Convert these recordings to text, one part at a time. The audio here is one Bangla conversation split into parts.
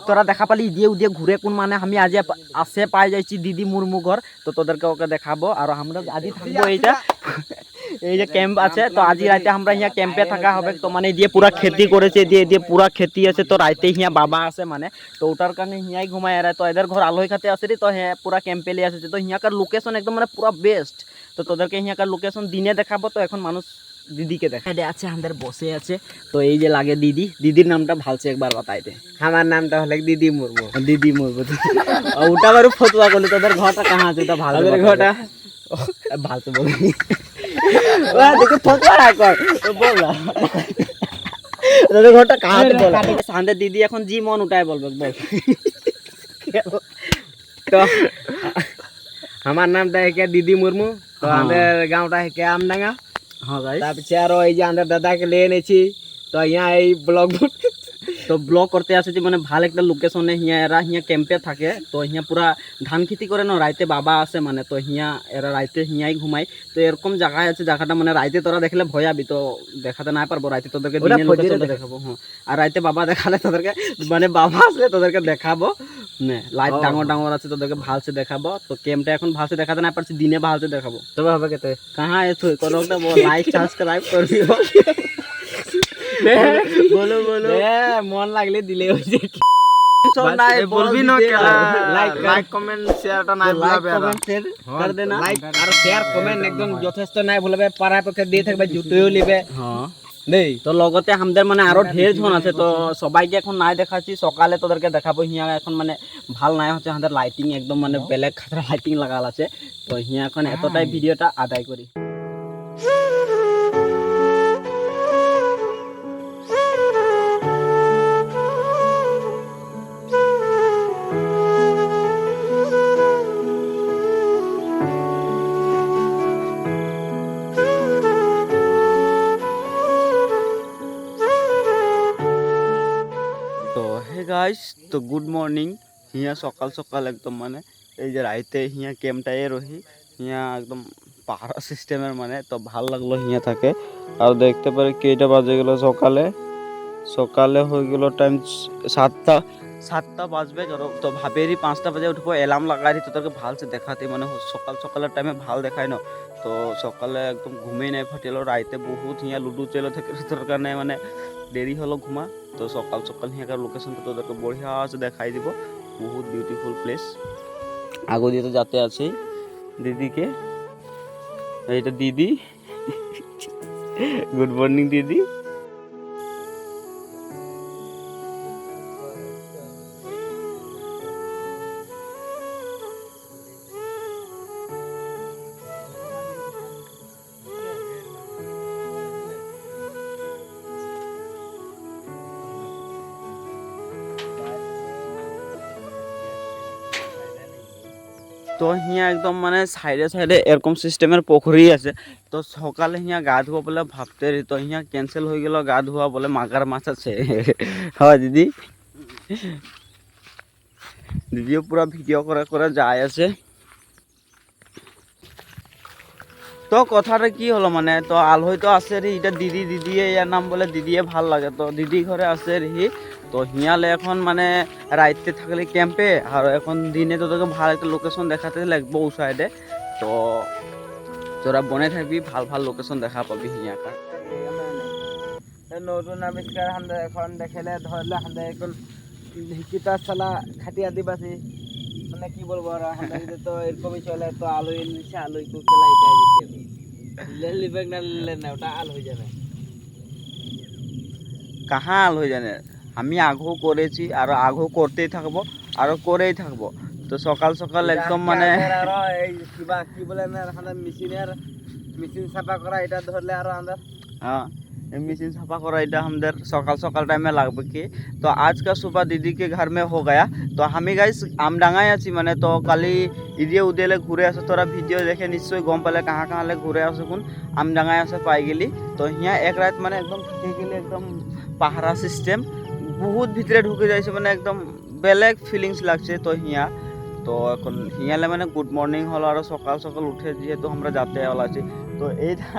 তোরা দেখা পালি দিয়ে উদিয়ে ঘুরে কোন মানে আমি আজ আসে পাই যাইছি দিদি মুরমু ঘর তো তোদেরকে ওকে দেখাবো আর আমরা আজি থাকবো এইটা এই যে ক্যাম্প আছে তো আজি রাতে আমরা ইয়া ক্যাম্পে থাকা হবে তো মানে দিয়ে পুরা খেতি করেছে দিয়ে দিয়ে পুরা খেতি আছে তো রাতে হিয়া বাবা আছে মানে তো ওটার কারণে হিয়াই ঘুমায় এরা তো এদের ঘর আলোয় খাতে আসে তো হ্যাঁ পুরা ক্যাম্পে লিয়ে আসছে তো হিয়াকার লোকেশন একদম মানে পুরা বেস্ট তো তোদেরকে হিয়াকার লোকেশন দিনে দেখাবো তো এখন মানুষ দিদিকে দেখা আছে আমাদের বসে আছে তো এই যে লাগে দিদি দিদির নামটা ভালছে একবার বাতাই দে আমার নামটা হলে দিদি মুর্মু দিদি মুরমু ওটা বারো ফতুয়া করলি তোদের ঘরটা কাহা আছে ওটা ভালো ঘরটা ভালছে বলি দেখে ফতুয়া না কর বল না তোদের ঘরটা কাহা আছে বল সান্দে দিদি এখন জি মন উঠায় বলবে বল তো আমার নামটা হেকে দিদি মুর্মু তো আমাদের গাঁওটা হেকে আমডাঙ্গা হ্যাঁ গাইস তারপরে আরো এই যে আমাদের দাদাকে নিয়ে এনেছি তো ইয়া এই ব্লগ তো ব্লগ করতে আসেছি মানে ভালো একটা লোকেশনে হিয়া এরা হিয়া ক্যাম্পে থাকে তো হিয়া পুরা ধান খেতি করে না রাইতে বাবা আছে মানে তো হিয়া এরা রাইতে হিয়াই ঘুমায় তো এরকম জায়গায় আছে জায়গাটা মানে রাইতে তোরা দেখলে ভয় আবি তো দেখাতে না পারবো রাইতে তোদেরকে দিনে লোকেশনটা দেখাবো হ্যাঁ আর রাইতে বাবা দেখালে তোদেরকে মানে বাবা আসলে তোদেরকে দেখাবো না লাইট ডাঙর ডাঙর আছে তোদেরকে ভালসে দেখাবো তো ক্যাম্পটা এখন ভালসে দেখাতে না পারছি দিনে ভালসে দেখাবো তবে হবে কেতে কাহা এসো কোনো একটা লাইক সাবস্ক্রাইব করবি বলো বলো মন লাগলে দিলে হইছে বলবি না লাইক কমেন্ট শেয়ারটা নাই ভুলবে কর দেনা লাইক আর শেয়ার কমেন্ট একদম যথেষ্ট নাই ভুলবে পাড়া পক্ষে দিয়ে থাকবে জুতোও লিবে হ্যাঁ নেই তো লগতে আমাদের মানে আরো ঢের জন আছে তো সবাইকে এখন নাই দেখাচ্ছি সকালে তোদেরকে দেখাবো হিয়া এখন মানে ভাল নাই হচ্ছে আমাদের লাইটিং একদম মানে বেলেগ খাতরা লাইটিং লাগাল আছে তো হিয়া এখন এতটাই ভিডিওটা আদায় করি গাইস তো গুড মর্নিং হিয়া সকাল সকাল একদম মানে এই যে রাইতে হিয়া ক্যাম্পটায় রহি হিয়া একদম পাহাড়া সিস্টেমের মানে তো ভাল লাগলো হিয়া থাকে আর দেখতে পারি কেইটা বাজে গেল সকালে সকালে হয়ে গেল টাইম সাতটা বাজবে তো ভাবেরি 5টা বাজে উঠবো অ্যালার্ম লাগাই তো তোকে ভালসে দেখাতে মানে সকাল সকালের টাইমে ভাল দেখায় না তো সকালে একদম ঘুমেই নাই ফাটিলো রাইতে বহুত হিয়া লুডু চেলো থাকে তোর কারণে মানে দেরি হলো ঘুমা তো সকাল সকাল হিয়াকার লোকেশনটা তোদেরকে বঢ়িয়া আছে দেখাই দিব বহুত বিউটিফুল প্লেস আগো দিয়ে তো যাতে আছে দিদিকে এইটা দিদি গুড মর্নিং দিদি তো হিয়া একদম মানে সাইডে সাইডে এরকম সিস্টেমের পুকুরি আছে তো সকালে হিয়া গা ধোয়া বলে ভাবতে তো হিয়া ক্যান্সেল হয়ে গেল গা ধোয়া বলে মাগার মাছ আছে হয় দিদি দিদিও পুরা ভিডিও করে করে যায় আছে তো কথাটা কি হলো মানে তো আলহই তো আসে রে এটা দিদি দিদি ইয়ার নাম বলে দিদিয়ে ভাল লাগে তো দিদি ঘরে আসে রি তো হিয়ালে এখন মানে রাইতে থাকলে ক্যাম্পে আর এখন দিনে তোদেরকে ভালো একটা লোকেশন দেখাতে লাগবো ও সাইডে তো তোরা বনে থাকবি ভাল ভাল লোকেশন দেখা পাবি হিয়াকার নতুন আবিষ্কার আমরা এখন দেখালে ধরলে আমরা এখন হিকিতা সালা খাটি আদিবাসী মানে কি বলবো আর আমরা তো এরকমই চলে তো আলোই নিচে আলোই কুকেলা এটা দিচ্ছে লেলি ব্যাগ না লেলে না ওটা আল হয়ে যাবে কাহা আল হয়ে জানে আমি আঘো করেছি আর আঘো করতেই থাকবো আরো করেই থাকবো তো সকাল সকাল একদম মানে এই কিবা কি বলে না আমরা মেশিন সাফা করা এটা ধরলে আরো আমরা हाँ मशीन सफा करा इधर हमदर सकाल सकाल टाइम में लग के तो आज का सुबह दीदी के घर में हो गया तो हमें गाइस আমডাঙ্গায় আছি মানে তো কালি ইদিয়ে উদেলে ঘুরে আসে তোরা ভিডিও দেখে নিশ্চয়ই গম পালে কাহা কাহালে ঘুরে আসে কোন আমডাঙ্গায় আসে পাই গেলি তো হিয়া এক রাত মানে একদম থেকে গেলে একদম পাহারা সিস্টেম বহুত ভিতরে ঢুকে যাইছে মানে একদম বেলেগ ফিলিংস লাগছে তো হিয়া তো এখন হিয়ালে মানে গুড মর্নিং হলো আর সকাল সকাল উঠে যেহেতু আমরা যাতে আছি তো এইটা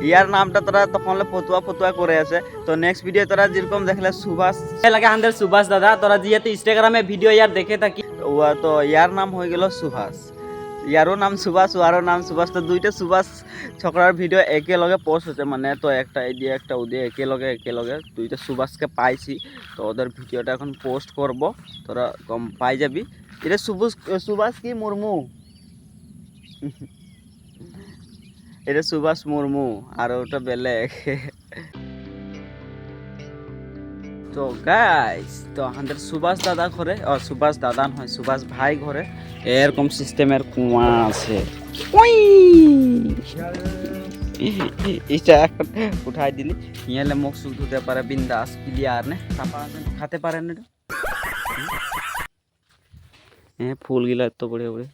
ইয়ার নামটা তোরা তখন ফতুয়া ফতুয়া করে আছে তো নেক্সট ভিডিও তোরা যেরকম দেখলে সুভাষ লাগে আমাদের সুভাষ দাদা তোরা যেহেতু ইনস্টাগ্রামে ভিডিও ইয়ার দেখে থাকি তো ইয়ার নাম হয়ে গেল সুভাষ ইয়ারও নাম সুভাষ ওয়ারও নাম সুভাষ তো দুইটা সুভাষ ছকরার ভিডিও একেলগে পোস্ট হচ্ছে মানে তো একটা এই দিয়ে একটা ওদিকে একেলগে দুইটা সুভাষকে পাইছি তো ওদের ভিডিওটা এখন পোস্ট করব তোরা কম পাই যাবি এটা সুভাষ কি মুর্মু এটা সুভাষ মুর্মু আর ওটা বেলেগ তো গাইস তো আমাদের সুভাষ দাদা ঘরে সুভাষ দাদা নয় সুভাষ ভাই ঘরে এরকম সিস্টেমের কুয়া আছে এটা এখন উঠাই দিলি ইয়ালে মুখ সুখ ধুতে পারে বিন্দাস ক্লিয়ার নে খাতে পারে না ফুলগুলো এত বড়ে বড়ে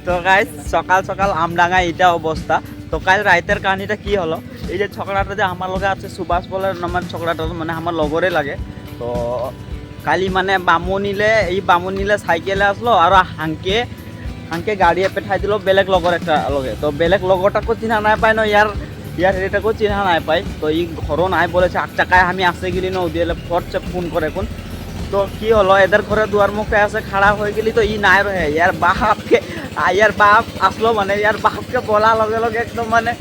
তো গাইস সকাল সকাল আমডাঙ্গা এটা অবস্থা তো কাল রাইতের কাহিনীটা কি হলো এই যে ছকড়াটা যে আমার লগে আছে সুভাষ বলে আমার ছকড়াটা মানে আমার লগরে লাগে তো কালি মানে বামুনিলে সাইকেলে আসলো আর হাঙ্কে গাড়িয়ে পেঠাই দিল বেলেগ লগর একটা লগে তো বেলেগ লগরটাকে চিনা নাই পাই না ইয়ার এটাকেও চিনা নাই পাই তো ই ঘরও নাই বলেছে 8 টাকায় আমি আসে গেলি না দিলে ফটছে ফোন করে কোন তো কি হলো এদের ঘরে দুয়ার মুখে আসে খাড়া হয়ে গেলি তো ই নাই রহে ইয়ার বাপ আসলো মানে ইয়ার বাপকে বলা লগে লগে একদম মানে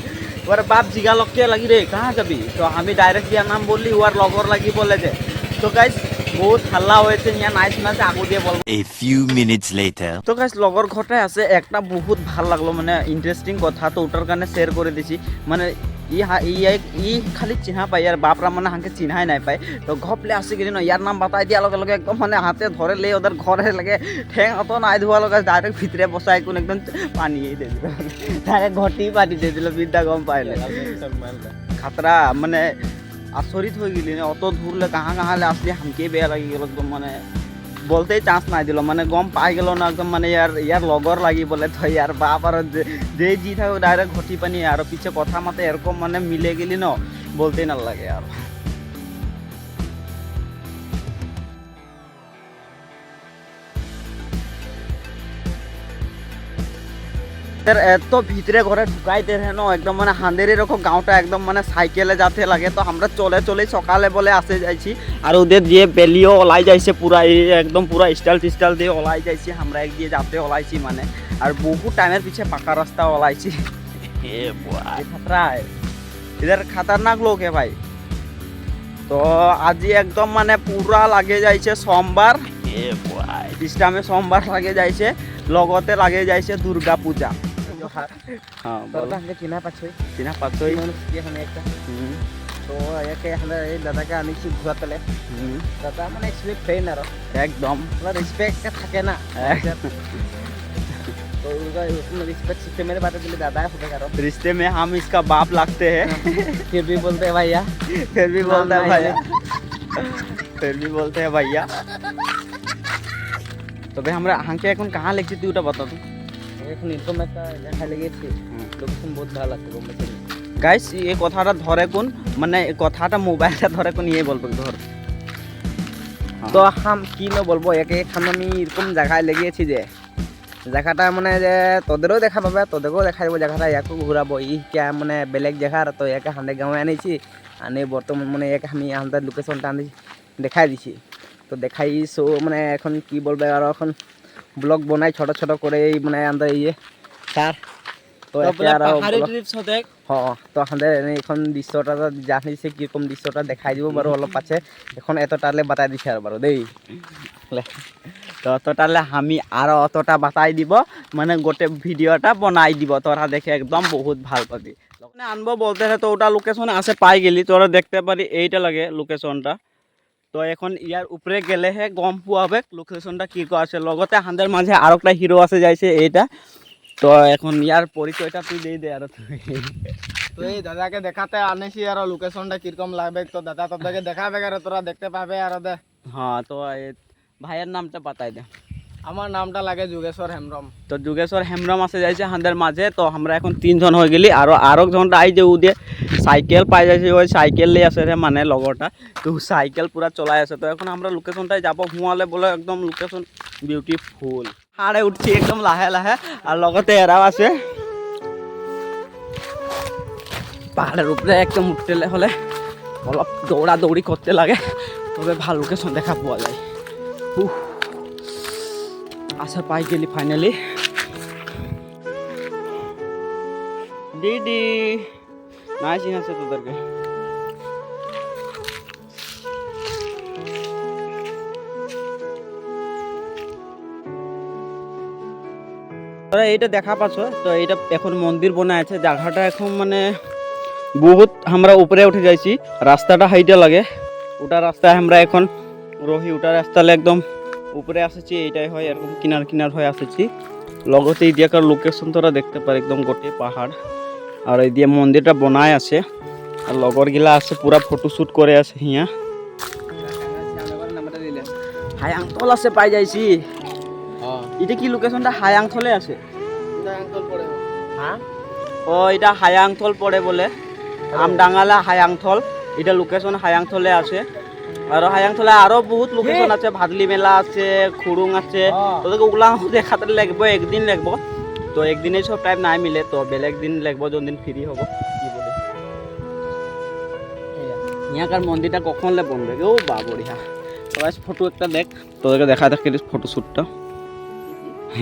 ওর বাপ জিগা লগে লাগি রে কাহা যাবি তো আমি ডাইরেক্ট ইয়ার নাম বললি ওর লগর লাগি বলে যে তো গাইস বহুত হাল্লা হয়েছে ইয়া নাই শোনাছে আগু দিয়ে বল A few minutes later তো গাইস লগর ঘরটায় আছে একটা বহুত ভাল লাগলো মানে ইন্টারেস্টিং কথা তো ওটার কারণে শেয়ার করে দিছি মানে ই খালি চিহ্না পাই আর বাপরা মানে হাঁকে চিহ্নাই নাই পাই তো ঘপলে আসি গেলি না ইয়ার নাম বাতাই দিয়া লগে লগে একদম মানে হাতে ধরে লে ওদের ঘরে লাগে ঠেং অত নাই ধোয়া লগে ডাইরেক্ট ভিতরে বসাই কোন একদম পানি দিয়ে দিল ডাইরেক্ট ঘটি পানি দিয়ে দিল বিদ্যা গম পাইলে খাতরা মানে আচরিত হয়ে গেলি না অত দূরলে কাহালে আসলি হামকে বেয়া লাগি গেল একদম মানে বলতেই চান্স নাই দিল মানে গম পাই গেল না একদম মানে ইয়ার লগর লাগি বলে তো ইয়ার বাপ আর যে জি থাকে ডাইরেক্ট ঘটি পানি আর পিছে কথা মাতে এরকম মানে মিলে গেলি না বলতেই না লাগে আর এত ভিতরে ঘরে ঢুকাইতে রে না একদম মানে হাঁদের এরকম গাঁওটা একদম মানে সাইকেলে যাতে লাগে তো আমরা চলে সকালে বলে আসে যাইছি আর ওদের দিয়ে বেলিও ওলাই যাইছে পুরা একদম পুরা স্টাইল দিয়ে ওলাই যাইছি আমরা এক দিয়ে যাতে ওলাইছি মানে আর বহু টাইমের পিছে পাকা রাস্তা ওলাইছি এদের খাতারনাক লোক হে ভাই তো আজি একদম মানে পুরা লাগে যাইছে সোমবার ইসলামে সোমবার লাগে যাইছে লগতে লাগে যাইছে দুর্গা পূজা হ্যাঁ তোরা আমাকে চিনা পাচ্ছই এখানে একটা তো একে আমরা এই দাদাকে আনিছি ঘুরাতলে দাদা মানে এক্সপেক্ট ফ্রেন্ড আর একদম রেসপেক্ট থাকে না तो उनका उसमें रिस्पेक्ट सिस्टम मेरे बात दिले दादा है करो रिश्ते में हम इसका बाप लगते हैं फिर भी बोलते हैं भैया फिर भी बोलते हैं भैया तो भाई हमरा হাঁকে এখন কাহা লিখছি তুই ওটা বতা তো এখন এরকম একটা দেখা লেগেছে লোকেশন বহুত ভালো লাগছে বোম্বে গাইস এই কথাটা ধরে কোন মানে এই কথাটা মোবাইলটা ধরে কোন ইয়ে বলবো ধর তো হাম কি না বলবো একে এখানে আমি এরকম জায়গায় লেগেছি যে জায়গাটা মানে যে তোদেরও দেখা পাবে তোদেরকেও দেখা দেবো জায়গাটা ইয়াকে ঘুরাবো কে মানে বেলেগ জায়গার তো একে হাঁদে গাঁৱে আনিছি আনি বর্তমান মানে একে আমি আমাদের লোকেশনটা আনি দেখাই দিছি তো দেখাই সো মানে এখন কি বলবে আর এখন ব্লগ বানাই ছোট ছোট করে এই মানে আমাদের ইয়ে স্যার তো পাহাড়ি ট্রিপস হতে হ্যাঁ তো আমাদের এখন দৃশ্যটা জানিছে কিরকম দৃশ্যটা দেখাই দিব বারো অলপ আছে এখন এতটালে বাতাই দিছে আর বারো দেই তো অতটালে আমি আরো অতটা বাতাই দিব মানে গোটে ভিডিওটা বনাই দিব তোরা দেখে একদম বহুত ভাল পাবি মানে আনবো বলতে তো ওটা লোকেশন আছে পাই গেলি তোরা দেখতে পারি এইটা লাগে লোকেশনটা তো এখন ইয়ার উপরে গেলেহে গম পাবে লোকেশনটা কি আছে লগতে হাঁদের মাঝে আর একটা হিরো আছে যাইছে এইটা তো এখন ইয়ার পরিচয়টা তুই দিয়ে দে আর তো এই দাদাকে দেখাতে আনেছি আর লোকেশনটা কিরকম লাগবে তো দাদা তোদেরকে দেখাবে আর তোরা দেখতে পাবে আর হ্যাঁ তো ভাইয়ের নামটা বাতাই দে আমার নামটা লাগে যোগেশ্বর হেমব্রম তো যোগেশ্বর হেমব্রম আসে যাইছে হাঁদের মাঝে তো আমরা এখন 3 জন হয়ে গেলি আরো জনটা আই যে উদে সাইকেল পাই যাইছে ওই সাইকেল নিয়ে আসে রে মানে লগরটা তো সাইকেল পুরা চলাই আছে তো এখন আমরা লোকেশনটায় যাবো হুয়ালে বলে একদম লোকেশন বিউটিফুল সাৰে উঠছি একদম লাহে লাহে আৰু লগতে এৰাও আছে পাহাড়ের উপরে একদম উঠতে হলে অলপ দৌড়াদৌড়ি করতে লাগে তবে ভালো লোকেশন দেখা পাওয়া যায় আশা পাই গেলি ফাইনালি দিদি নাই চিনাছে তোদেরকে তোরা এইটা দেখা পাচ্ছ তো এইটা এখন মন্দির বনা আছে জায়গাটা এখন মানে বহুত আমরা উপরে উঠে যাইছি রাস্তাটা হাইটা লাগে ওটা রাস্তায় আমরা এখন রহি ওটা রাস্তালে একদম উপরে আসেছি এইটাই হয় এরকম কিনার কিনার হয়ে আসেছি লগতে এই দিয়াকার লোকেশন তোরা দেখতে পারে একদম গোটে পাহাড় আর এই দিয়ে মন্দিরটা বনায় আছে আর লগর গিলা আছে পুরা ফটোশুট করে আছে হিয়া হায়াংথল আছে পাই যাইছি এটা কি লোকেশনটা হায়াংথলে আছে ও এটা হায়াংথল পড়ে বলে আমডাঙ্গালা হায়াংথল এটা লোকেশন হায়াংথলে আছে আর হায়াংথলে আরো বহুত লোকেশন আছে ভাদলি মেলা আছে খুরুং আছে তোদেরকে ওগুলা দেখাতে লাগবে একদিন লাগবো তো একদিনে সব টাইম নাই মিলে তো বেলেগ দিন লাগবো যোন দিন ফ্রি হবো কি বলে ইয়াকার মন্দিরটা কখনলে বনবে ও বা বড়িয়া সবাই ফটো একটা দেখ তোদেরকে দেখা দেখ ফটো শ্যুটটা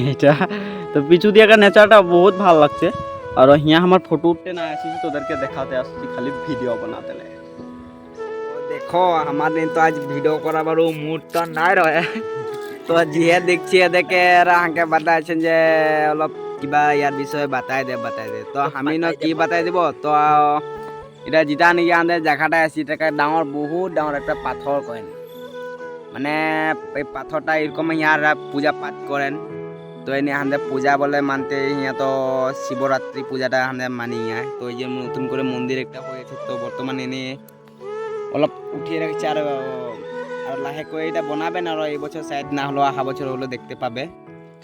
এটা তো পিছু দিয়াকার নেচারটা বহুত ভাল লাগছে আর হিয়া আমার ফটো উঠতে না আসছি তোদেরকে দেখাতে আসছি খালি ভিডিও বানাতে লাগে দেখো আমার দিন তো আজ ভিডিও করাবারও মুড তো নাই রয়ে তো যিহে দেখছি দেখে হাঁকে বাতাইছেন যে অলপ কিবা ইয়ার বিষয়ে বাতাই দে তো আমি ন কি বাতাই দিব তো এটা যেটা নাকি আমাদের জায়গাটা আছে এটাকে ডাঙর বহুত ডাঙর একটা পাথর করেন মানে এই পাথরটা এরকম ইয়ারা পূজা পাঠ করেন তো এনে আমাদের পূজা বলে মানতে ইয়া তো শিবরাত্রি পূজাটা আমাদের মানি ইয়া তো এই যে নতুন করে মন্দির একটা হয়েছে তো বর্তমানে এনে অলপ উঠিয়ে রাখছে আর লাহে করে এটা বনাবেন আর এই বছর সাইড না হলো আহা বছর হলো দেখতে পাবে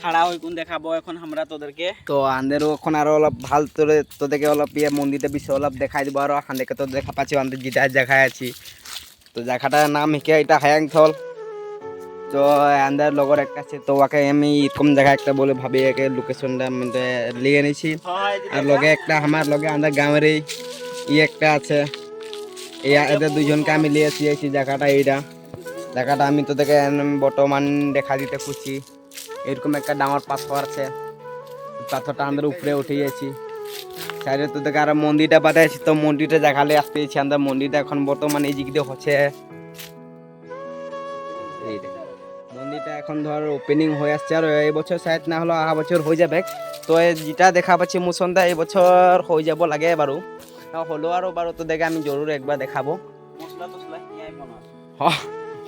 খাড়া হই কোন দেখাবো এখন আমরা তোদেরকে তো আমাদেরও এখন আরো অলপ ভাল তোদেরকে অলপ ইয়ে মন্দিরটা বিষয়ে অলপ দেখাই দিব আর আমাদেরকে তো দেখা পাচ্ছি আমাদের যেটা জায়গায় আছি তো জায়গাটার নাম হিকে এটা হায়াংথল তো আমাদের লগর একটা আছে তো ওকে আমি এরকম জায়গা একটা বলে ভাবি একে লোকেশনটা লিয়ে নিয়েছি আর লগে একটা আমার লগে আমাদের গ্রামের ই একটা আছে এদের দুজনকে আমি লিয়েছি এই জায়গাটা এইটা জায়গাটা আমি তোদেরকে বর্তমান দেখা দিতে খুঁজছি এরকম একটা ডাঙর পাথর আছে পাথরটা আমাদের উপরে উঠে গেছি সাইডে তোদেরকে আর মন্দিরটা বাতাইছি তো মন্দিরটা দেখালে আসতে গেছি আমাদের মন্দিরটা এখন বর্তমানে এই দিকে হচ্ছে মন্দিরটা এখন ধর ওপেনিং হয়ে আসছে আর এই বছর সাইড না হলো আহা বছর হয়ে যাবে তো যেটা দেখা পাচ্ছি মুসনদা এই বছর হয়ে যাব লাগে এবারও হলো আরো বারো তো দেখে আমি জরুর একবার দেখাবো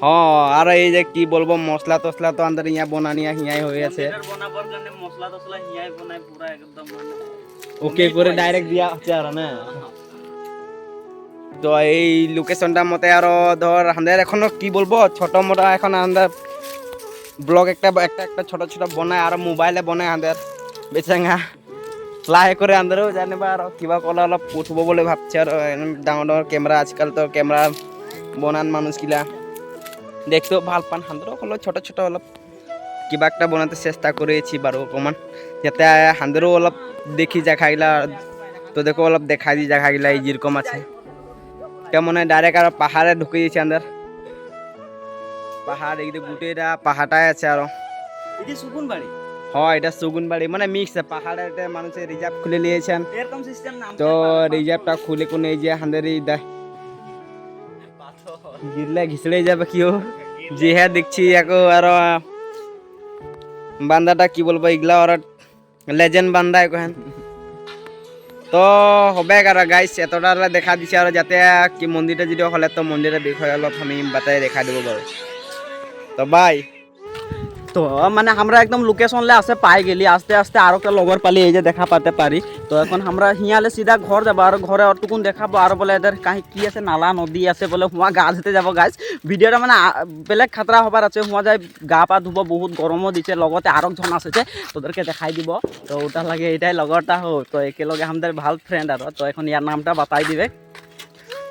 হ্যাঁ আর এই যে কি বলবো মশলা টসলা তো আমাদের ইয়া বনানিয়া হিয়াই হয়ে আছে ওকে করে ডাইরেক্ট দিয়া হচ্ছে আর না তো এই লোকেশনটা মতে আরো ধর আমাদের এখনো কি বলবো ছোট মোটা এখন আমাদের ব্লগ একটা ছোট ছোট বনায় আর মোবাইলে বনায় আমাদের বেচাঙ্গা লাহে করে আমাদেরও জানিবা আর কিবা কলে অলপ উঠবো বলে ভাবছি আর ডাঙর ডাঙর ক্যামেরা আজকাল তো ক্যামেরা বনান মানুষগুলা দেখতেও ভাল পান হাঁদেরও হলো ছোট ছোট অলপ কিবা একটা বনাতে চেষ্টা করেছি বারো অকমান যাতে হাঁদেরও অলপ দেখি জায়গাগুলা তো দেখো অলপ দেখাই দিই জায়গাগুলা এই যেরকম আছে কেমন হয় ডাইরেক্ট আর পাহাড়ে ঢুকে দিয়েছি আমাদের পাহাড় এইদিকে গোটেটা পাহাড়টাই আছে আরো সুকুনবাড়ি হয় এটা সুগুনবাড়ি মানে মিক্স পাহাড়ে একটা মানুষের রিজার্ভ খুলে নিয়েছেন এরকম সিস্টেম নাম তো রিজার্ভটা খুলে কোন এই যে হাঁদের গিরলে ঘিসড়ে যাবে কেউ যে হ্যাঁ দেখছি এখন আরো বান্দাটা কি বলবো এগুলা ওরা লেজেন্ড বান্দা এখন তো হবে আর গাইস এতটা দেখা দিছে আর যাতে কি মন্দিরটা যদি হলে তো মন্দিরের বিষয়ে অলপ আমি বাতায় দেখা দেবো বাৰু তো বাই তো মানে আমরা একদম লোকেশনলে আছে পাই গেলি আস্তে আস্তে আরো একটা লগর পালি এই যে দেখা পাতে পারি তো এখন আমরা হিয়ালে সিধা ঘর যাবো আর ঘরে অতটুকুন দেখাবো আর বলে এদের কাহি কি আছে নালা নদী আছে বলে হুয়া গা ধুতে যাবো গাছ ভিডিওটা মানে বেলেগ খাতরা হবার আছে হুয়া যায় গা পা ধুব বহুত গরমও দিছে লগতে আরো জন আছে তোদেরকে দেখাই দিব তো ওটা লাগে এটাই লগরটা হো তো একেলগে আমাদের ভাল ফ্রেন্ড আর তো এখন ইয়ার নামটা বাতাই দিবে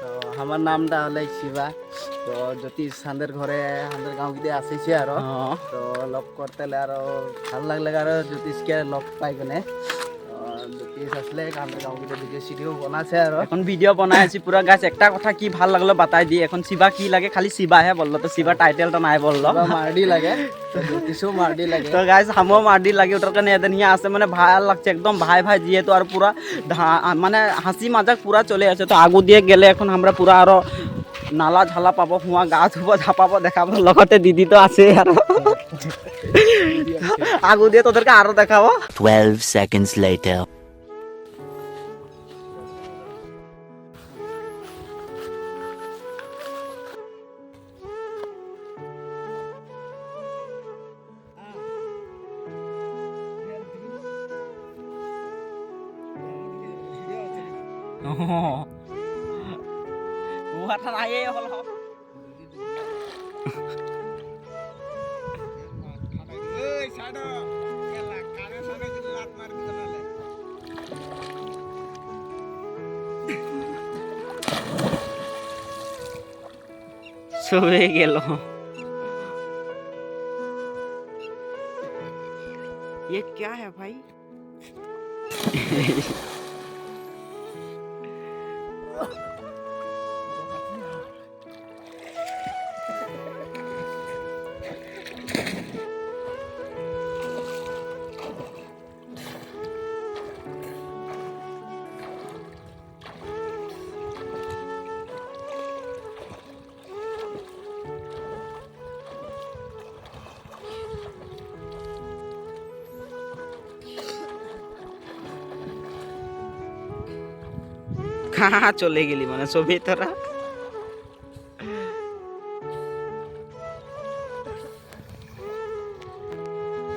তো আমার নামটা হলে শিবা তো জ্যোতিষ হাঁদের ঘরে হাঁদের গাঁও গিয়ে আসিছে আর তো লগ করতে আর ভাল লাগলে আর জ্যোতিষকে লগ পাই কেনে জ্যোতিষ আসলে হাঁদের গাঁও গিয়ে ভিডিও সিডিও বনাছে আর এখন ভিডিও বনাই আছি পুরা গাছ একটা কথা কি ভাল লাগলো বাতাই দি এখন শিবা কি লাগে খালি শিবাহে বললো তো শিবা টাইটেলটা নাই বললো মার্ডি লাগে তো জ্যোতিষও মার্ডি লাগে তো গাইস হামও মার্ডি লাগে ওটার কারণে এদের নিয়ে আসে মানে ভাল লাগছে একদম ভাই ভাই যেহেতু আর পুরা মানে হাসি মাজাক পুরা চলে আছে তো আগু দিয়ে গেলে এখন আমরা পুরা আরো নালা ঝালা পাবো হুয়া গা ধুবো ঝাপাবো দেখাবো লগতে দিদি তো আছে আর আগু দিয়ে তোদেরকে আরো দেখাবো 12 seconds later. উহাটা নাই হল সবে গেল ये क्या है भाई कहाँ चले गेली মানে সবই তোরা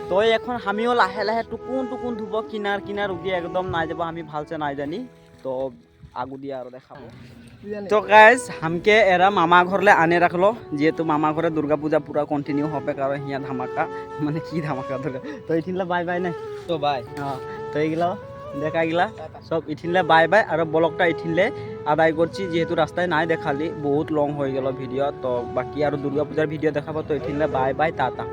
তো এখন আমিও লাহে লাহে টুকুন টুকুন ধুব কিনার কিনার উঠি একদম নাই যাব আমি ভালসে নাই জানি তো আগু দিয়ে আর দেখাবো তো গাইস हमके एरा मामा घरले आने रखलो जेहेतु मामा घरे दुर्गा पूजा पूरा कंटिन्यू হবে কারণ হিয়া ধামাকা মানে কি ধামাকা দুর্গা তো ইঠিনলে বাই বাই না তো বাই হ্যাঁ তো এইগুলা দেখা গিলা সব ইঠিনলে বাই বাই আর ব্লগটা ইঠিনলে আদায় করছি যেহেতু রাস্তায় নাই দেখালি বহুত লং হয়ে গেল ভিডিও তো বাকি আর দুর্গা পূজার ভিডিও দেখাবো তো ইঠিনলে বাই বাই টাটা